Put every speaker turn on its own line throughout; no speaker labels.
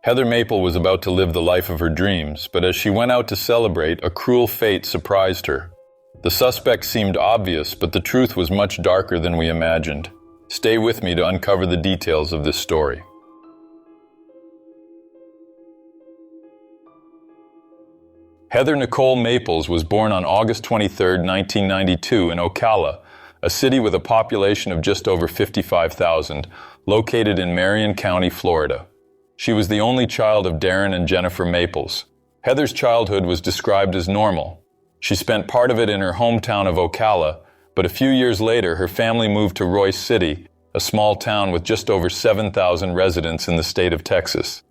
Heather Maple was about to live the life of her dreams, but as she went out to celebrate, a cruel fate surprised her. The suspect seemed obvious, but the truth was much darker than we imagined. Stay with me to uncover the details of this story. Heather Nicole Maples was born on August 23, 1992 in Ocala, a city with a population of just over 55,000, located in Marion County, Florida. She was the only child of Darren and Jennifer Maples. Heather's childhood was described as normal. She spent part of it in her hometown of Ocala, but a few years later her family moved to Royce City, a small town with just over 7,000 residents in the state of Texas.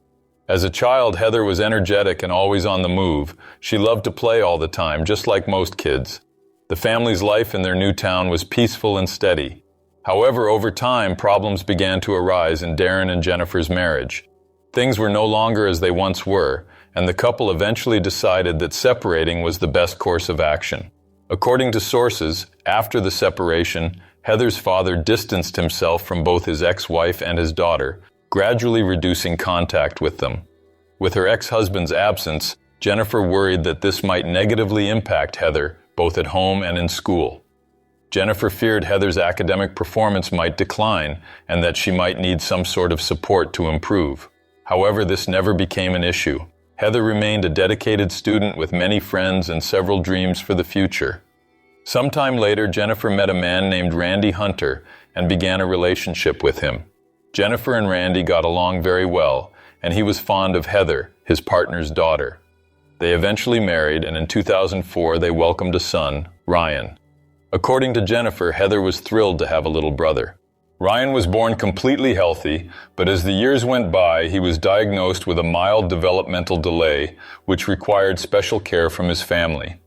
As a child, Heather was energetic and always on the move. She loved to play all the time, just like most kids. The family's life in their new town was peaceful and steady. However, over time, problems began to arise in Darren and Jennifer's marriage. Things were no longer as they once were, and the couple eventually decided that separating was the best course of action. According to sources, after the separation, Heather's father distanced himself from both his ex-wife and his daughter, gradually reducing contact with them. With her ex-husband's absence, Jennifer worried that this might negatively impact Heather, both at home and in school. Jennifer feared Heather's academic performance might decline and that she might need some sort of support to improve. However, this never became an issue. Heather remained a dedicated student with many friends and several dreams for the future. Sometime later, Jennifer met a man named Randy Hunter and began a relationship with him. Jennifer and Randy got along very well, and he was fond of Heather, his partner's daughter. They eventually married, and in 2004 they welcomed a son, Ryan. According to Jennifer, Heather was thrilled to have a little brother. Ryan was born completely healthy, but as the years went by, he was diagnosed with a mild developmental delay, which required special care from his family.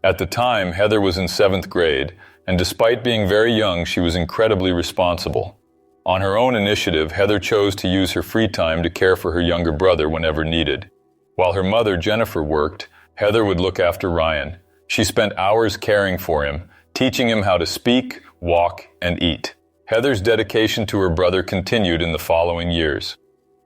At the time, Heather was in 7th grade, and despite being very young, she was incredibly responsible. On her own initiative, Heather chose to use her free time to care for her younger brother whenever needed. While her mother, Jennifer, worked, Heather would look after Ryan. She spent hours caring for him, teaching him how to speak, walk, and eat. Heather's dedication to her brother continued in the following years.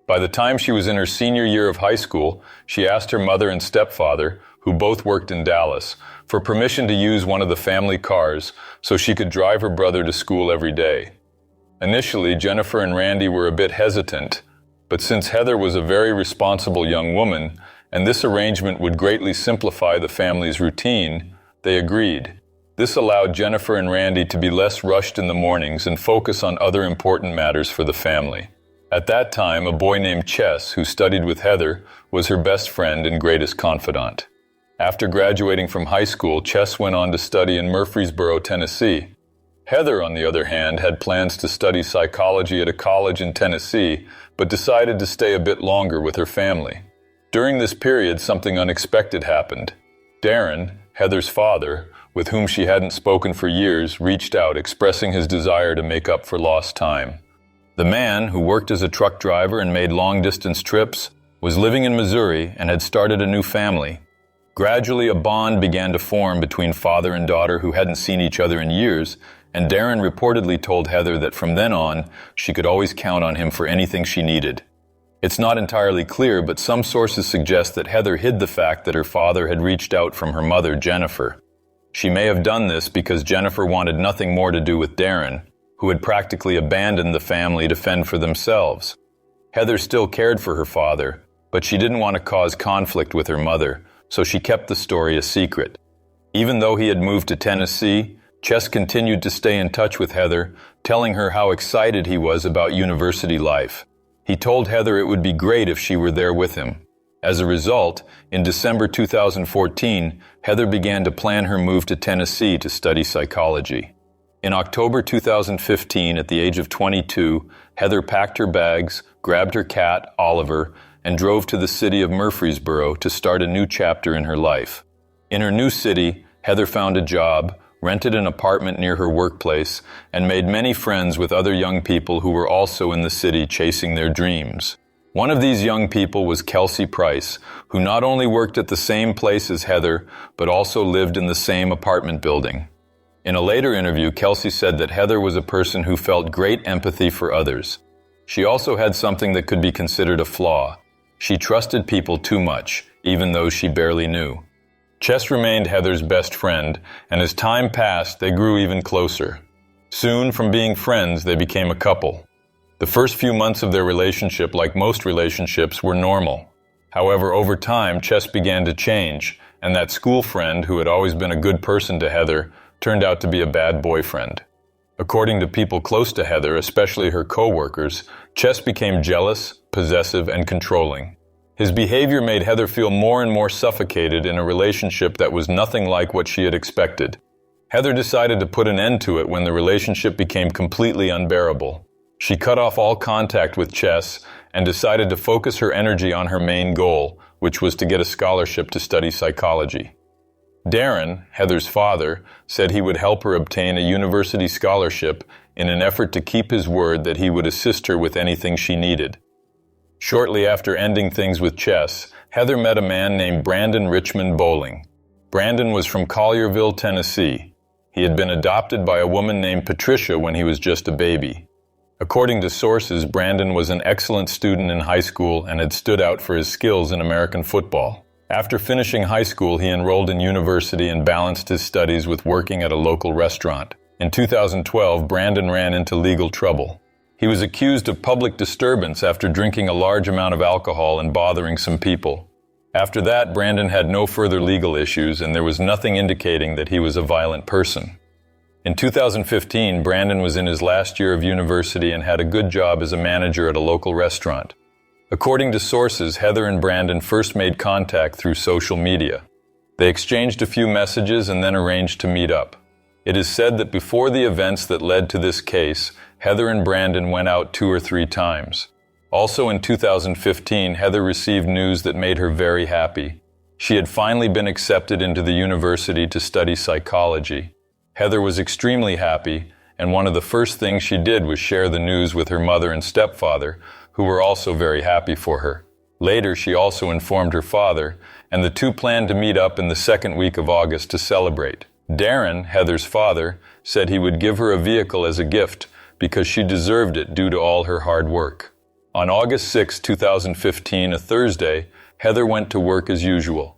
By the time she was in her senior year of high school, she asked her mother and stepfather, who both worked in Dallas, for permission to use one of the family cars so she could drive her brother to school every day. Initially, Jennifer and Randy were a bit hesitant, but since Heather was a very responsible young woman, and this arrangement would greatly simplify the family's routine, they agreed. This allowed Jennifer and Randy to be less rushed in the mornings and focus on other important matters for the family. At that time, a boy named Chess, who studied with Heather, was her best friend and greatest confidant. After graduating from high school, Chess went on to study in Murfreesboro, Tennessee. Heather, on the other hand, had plans to study psychology at a college in Tennessee, but decided to stay a bit longer with her family. During this period, something unexpected happened. Darren, Heather's father, with whom she hadn't spoken for years, reached out, expressing his desire to make up for lost time. The man, who worked as a truck driver and made long-distance trips, was living in Missouri and had started a new family. Gradually, a bond began to form between father and daughter who hadn't seen each other in years, and Darren reportedly told Heather that from then on, she could always count on him for anything she needed. It's not entirely clear, but some sources suggest that Heather hid the fact that her father had reached out from her mother, Jennifer. She may have done this because Jennifer wanted nothing more to do with Darren, who had practically abandoned the family to fend for themselves. Heather still cared for her father, but she didn't want to cause conflict with her mother, so she kept the story a secret. Even though he had moved to Tennessee, Chess continued to stay in touch with Heather, telling her how excited he was about university life. He told Heather it would be great if she were there with him. As a result, in December 2014, Heather began to plan her move to Tennessee to study psychology. In October 2015, at the age of 22, Heather packed her bags, grabbed her cat, Oliver, and drove to the city of Murfreesboro to start a new chapter in her life. In her new city, Heather found a job, rented an apartment near her workplace, and made many friends with other young people who were also in the city chasing their dreams. One of these young people was Kelsey Price, who not only worked at the same place as Heather, but also lived in the same apartment building. In a later interview, Kelsey said that Heather was a person who felt great empathy for others. She also had something that could be considered a flaw. She trusted people too much, even those she barely knew. Chess remained Heather's best friend, and as time passed, they grew even closer. Soon, from being friends, they became a couple. The first few months of their relationship, like most relationships, were normal. However, over time, Chess began to change, and that school friend, who had always been a good person to Heather, turned out to be a bad boyfriend. According to people close to Heather, especially her co-workers, Chess became jealous, possessive, and controlling. His behavior made Heather feel more and more suffocated in a relationship that was nothing like what she had expected. Heather decided to put an end to it when the relationship became completely unbearable. She cut off all contact with Chess and decided to focus her energy on her main goal, which was to get a scholarship to study psychology. Darren, Heather's father, said he would help her obtain a university scholarship in an effort to keep his word that he would assist her with anything she needed. Shortly after ending things with Chess, Heather met a man named Brandon Richmond Bowling. Brandon was from Collierville, Tennessee. He had been adopted by a woman named Patricia when he was just a baby. According to sources, Brandon was an excellent student in high school and had stood out for his skills in American football. After finishing high school, he enrolled in university and balanced his studies with working at a local restaurant. In 2012, Brandon ran into legal trouble. He was accused of public disturbance after drinking a large amount of alcohol and bothering some people. After that, Brandon had no further legal issues, and there was nothing indicating that he was a violent person. In 2015, Brandon was in his last year of university and had a good job as a manager at a local restaurant. According to sources, Heather and Brandon first made contact through social media. They exchanged a few messages and then arranged to meet up. It is said that before the events that led to this case, Heather and Brandon went out 2 or 3 times. Also in 2015, Heather received news that made her very happy. She had finally been accepted into the university to study psychology. Heather was extremely happy, and one of the first things she did was share the news with her mother and stepfather, who were also very happy for her. Later, she also informed her father, and the two planned to meet up in the second week of August to celebrate. Darren, Heather's father, said he would give her a vehicle as a gift because she deserved it due to all her hard work. On August 6, 2015, a Thursday, Heather went to work as usual.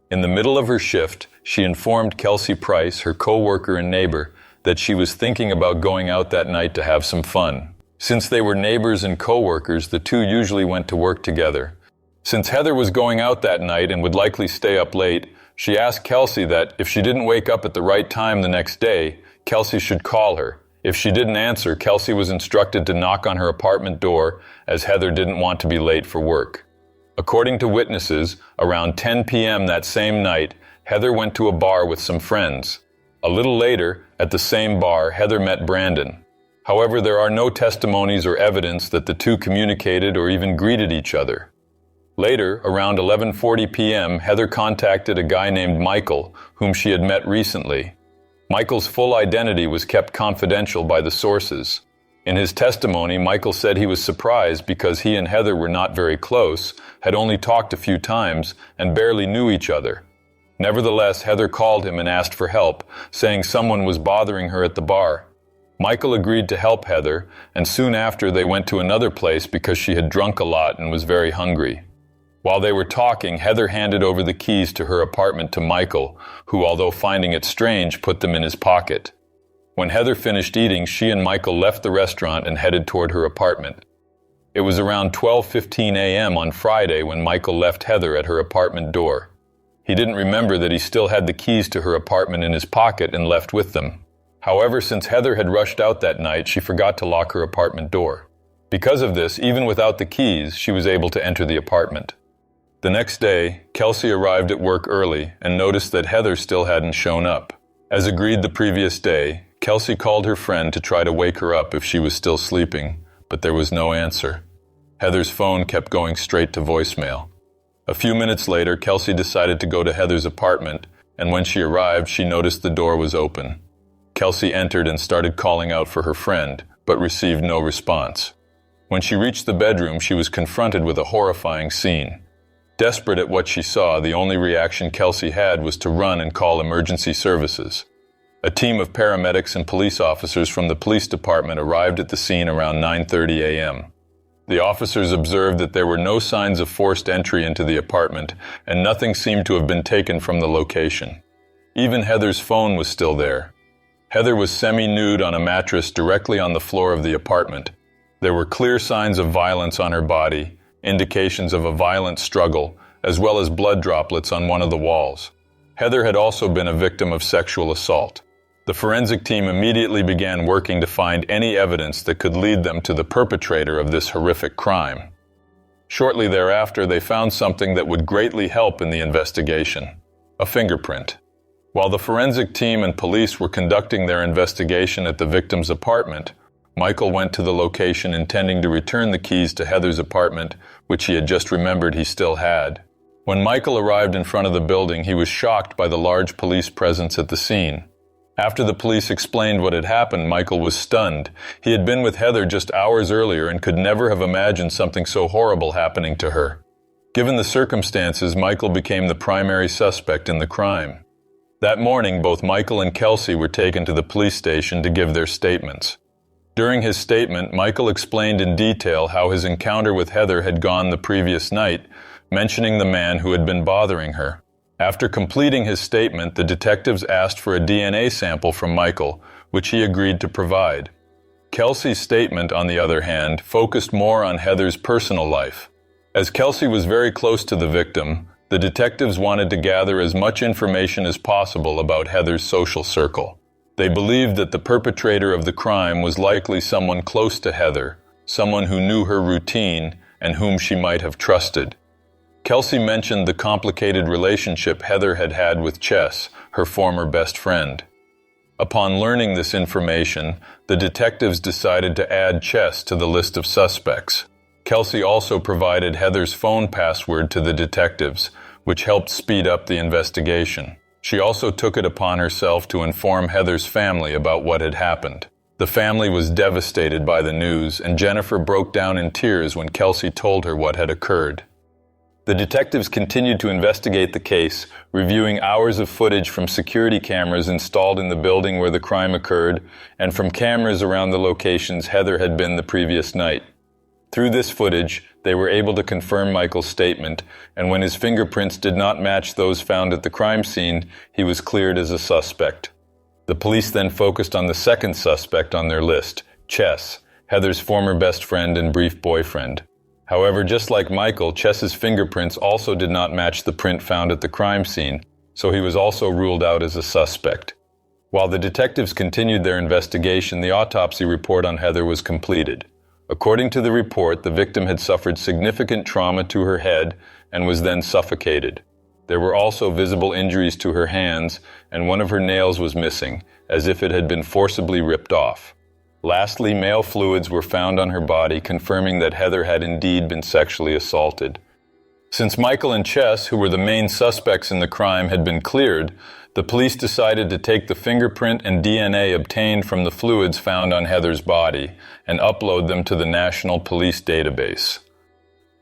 In the middle of her shift, she informed Kelsey Price, her co-worker and neighbor, that she was thinking about going out that night to have some fun. Since they were neighbors and co-workers, the two usually went to work together. Since Heather was going out that night and would likely stay up late, she asked Kelsey that if she didn't wake up at the right time the next day, Kelsey should call her. If she didn't answer, Kelsey was instructed to knock on her apartment door, as Heather didn't want to be late for work. According to witnesses, around 10 p.m. that same night, Heather went to a bar with some friends. A little later, at the same bar, Heather met Brandon. However, there are no testimonies or evidence that the two communicated or even greeted each other. Later, around 11:40 p.m., Heather contacted a guy named Michael, whom she had met recently. Michael's full identity was kept confidential by the sources. In his testimony, Michael said he was surprised because he and Heather were not very close, had only talked a few times, and barely knew each other. Nevertheless, Heather called him and asked for help, saying someone was bothering her at the bar. Michael agreed to help Heather, and soon after they went to another place because she had drunk a lot and was very hungry. While they were talking, Heather handed over the keys to her apartment to Michael, who, although finding it strange, put them in his pocket. When Heather finished eating, she and Michael left the restaurant and headed toward her apartment. It was around 12:15 a.m. on Friday when Michael left Heather at her apartment door. He didn't remember that he still had the keys to her apartment in his pocket and left with them. However, since Heather had rushed out that night, she forgot to lock her apartment door. Because of this, even without the keys, she was able to enter the apartment. The next day, Kelsey arrived at work early and noticed that Heather still hadn't shown up. As agreed the previous day, Kelsey called her friend to try to wake her up if she was still sleeping, but there was no answer. Heather's phone kept going straight to voicemail. A few minutes later, Kelsey decided to go to Heather's apartment, and when she arrived, she noticed the door was open. Kelsey entered and started calling out for her friend, but received no response. When she reached the bedroom, she was confronted with a horrifying scene. Desperate at what she saw, the only reaction Kelsey had was to run and call emergency services. A team of paramedics and police officers from the police department arrived at the scene around 9:30 a.m. The officers observed that there were no signs of forced entry into the apartment, and nothing seemed to have been taken from the location. Even Heather's phone was still there. Heather was semi-nude on a mattress directly on the floor of the apartment. There were clear signs of violence on her body, indications of a violent struggle, as well as blood droplets on one of the walls. Heather had also been a victim of sexual assault. The forensic team immediately began working to find any evidence that could lead them to the perpetrator of this horrific crime. Shortly thereafter, they found something that would greatly help in the investigation: a fingerprint. While the forensic team and police were conducting their investigation at the victim's apartment, Michael went to the location intending to return the keys to Heather's apartment, which he had just remembered he still had. When Michael arrived in front of the building, he was shocked by the large police presence at the scene. After the police explained what had happened, Michael was stunned. He had been with Heather just hours earlier and could never have imagined something so horrible happening to her. Given the circumstances, Michael became the primary suspect in the crime. That morning, both Michael and Kelsey were taken to the police station to give their statements. During his statement, Michael explained in detail how his encounter with Heather had gone the previous night, mentioning the man who had been bothering her. After completing his statement, the detectives asked for a DNA sample from Michael, which he agreed to provide. Kelsey's statement, on the other hand, focused more on Heather's personal life. As Kelsey was very close to the victim, the detectives wanted to gather as much information as possible about Heather's social circle. They believed that the perpetrator of the crime was likely someone close to Heather, someone who knew her routine and whom she might have trusted. Kelsey mentioned the complicated relationship Heather had had with Chess, her former best friend. Upon learning this information, the detectives decided to add Chess to the list of suspects. Kelsey also provided Heather's phone password to the detectives, which helped speed up the investigation. She also took it upon herself to inform Heather's family about what had happened. The family was devastated by the news, and Jennifer broke down in tears when Kelsey told her what had occurred. The detectives continued to investigate the case, reviewing hours of footage from security cameras installed in the building where the crime occurred and from cameras around the locations Heather had been the previous night. Through this footage, they were able to confirm Michael's statement, and when his fingerprints did not match those found at the crime scene, he was cleared as a suspect. The police then focused on the second suspect on their list, Chess, Heather's former best friend and brief boyfriend. However, just like Michael, Chess's fingerprints also did not match the print found at the crime scene, so he was also ruled out as a suspect. While the detectives continued their investigation, the autopsy report on Heather was completed. According to the report, the victim had suffered significant trauma to her head and was then suffocated. There were also visible injuries to her hands, and one of her nails was missing, as if it had been forcibly ripped off. Lastly, male fluids were found on her body, confirming that Heather had indeed been sexually assaulted. Since Michael and Chess, who were the main suspects in the crime, had been cleared, the police decided to take the fingerprint and DNA obtained from the fluids found on Heather's body and upload them to the National Police Database.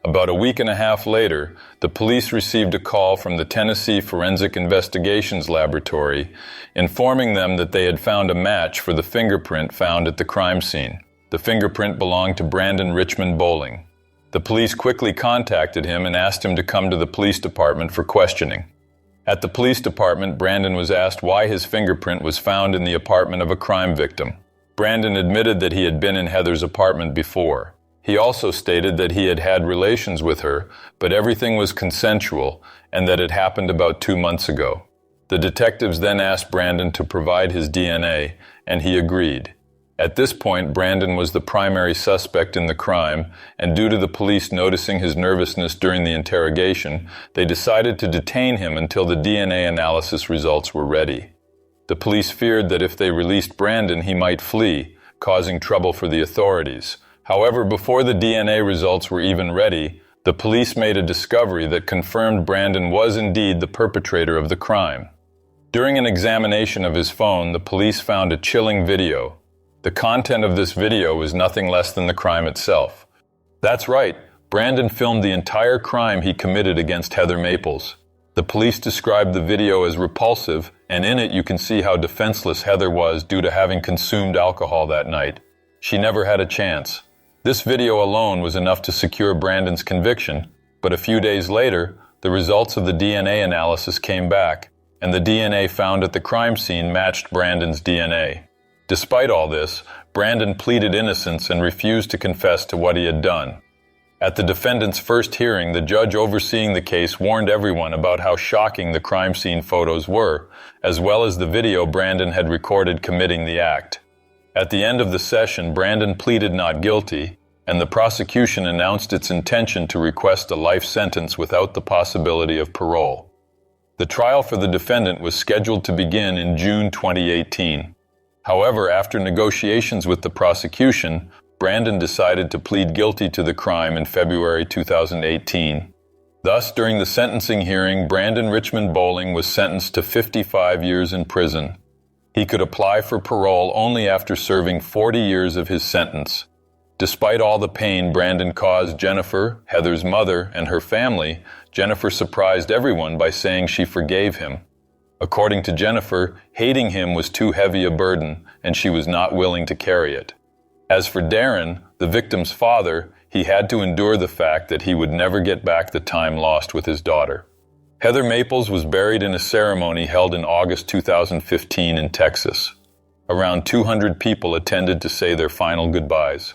About a week and a half later, the police received a call from the Tennessee Forensic Investigations Laboratory informing them that they had found a match for the fingerprint found at the crime scene. The fingerprint belonged to Brandon Richmond Bowling. The police quickly contacted him and asked him to come to the police department for questioning. At the police department, Brandon was asked why his fingerprint was found in the apartment of a crime victim. Brandon admitted that he had been in Heather's apartment before. He also stated that he had had relations with her, but everything was consensual and that it happened about 2 months ago. The detectives then asked Brandon to provide his DNA, and he agreed. At this point, Brandon was the primary suspect in the crime, and due to the police noticing his nervousness during the interrogation, they decided to detain him until the DNA analysis results were ready. The police feared that if they released Brandon, he might flee, causing trouble for the authorities. However, before the DNA results were even ready, the police made a discovery that confirmed Brandon was indeed the perpetrator of the crime. During an examination of his phone, the police found a chilling video. The content of this video was nothing less than the crime itself. That's right, Brandon filmed the entire crime he committed against Heather Maples. The police described the video as repulsive, and in it you can see how defenseless Heather was due to having consumed alcohol that night. She never had a chance. This video alone was enough to secure Brandon's conviction, but a few days later, the results of the DNA analysis came back, and the DNA found at the crime scene matched Brandon's DNA. Despite all this, Brandon pleaded innocence and refused to confess to what he had done. At the defendant's first hearing, the judge overseeing the case warned everyone about how shocking the crime scene photos were, as well as the video Brandon had recorded committing the act. At the end of the session, Brandon pleaded not guilty, and the prosecution announced its intention to request a life sentence without the possibility of parole. The trial for the defendant was scheduled to begin in June 2018. However, after negotiations with the prosecution, Brandon decided to plead guilty to the crime in February 2018. Thus, during the sentencing hearing, Brandon Richmond Bowling was sentenced to 55 years in prison. He could apply for parole only after serving 40 years of his sentence. Despite all the pain Brandon caused Jennifer, Heather's mother, and her family, Jennifer surprised everyone by saying she forgave him. According to Jennifer, hating him was too heavy a burden, and she was not willing to carry it. As for Darren, the victim's father, he had to endure the fact that he would never get back the time lost with his daughter. Heather Maples was buried in a ceremony held in August 2015 in Texas. Around 200 people attended to say their final goodbyes.